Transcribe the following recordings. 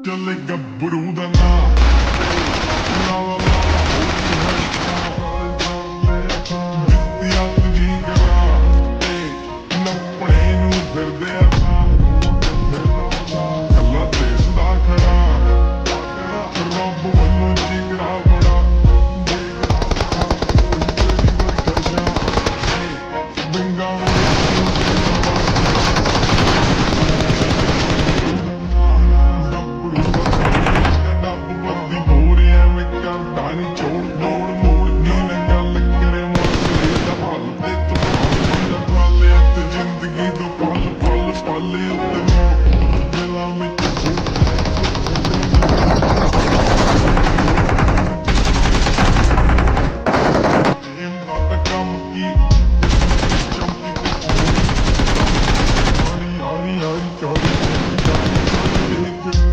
ਚੱਲੇ ਗੱਭਰੂ ਦਾ ਨਾਂ ਲਾ ਲਾ ਲਾ ਜਿੱਤਿਆ ਤੁਝੀ ਕਰਾਂ ਤੇ ਨੱਪਣੇ ਨੂੰ ਫਿਰਦੇ ਆ ਕੱਲਾ ਦੇਸ਼ ਦਾ ਖੜਾ ਰੱਬ ਵੱਲੋਂ ਜਿਗਰਾ ਬੜਾ ਬਿੰਗਾ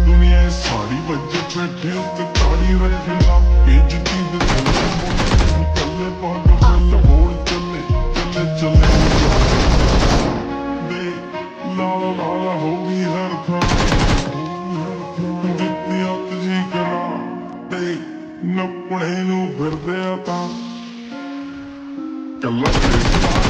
ਦੁਨੀਆ ਸਾਰੀ ਵੱਜੇ ਬੈਠੇ ਉੱਤੇ ਤਾੜੀ ਰੱਖਣਾ ਬੇਇੱਜ਼ਤੀ ਦੇ ਕੱਲੇ ਪਾਗਲ ਫੁੱਲ ਮੋੜ ਚੱਲੇ ਚੱਲੇ ਚੱਲੇ ਦੇ ਲਾ ਲਾ ਲਾ ਹੋ ਗਈ ਹਰ ਥਾਂ ਜਿੱਤਿਆ ਤੁਝੀ ਕਰਾਂ ਤੇ ਨੱਪਣੇ ਨੂੰ ਫਿਰਦੇ ਆ ਤਾਂ ਕੱਲਾ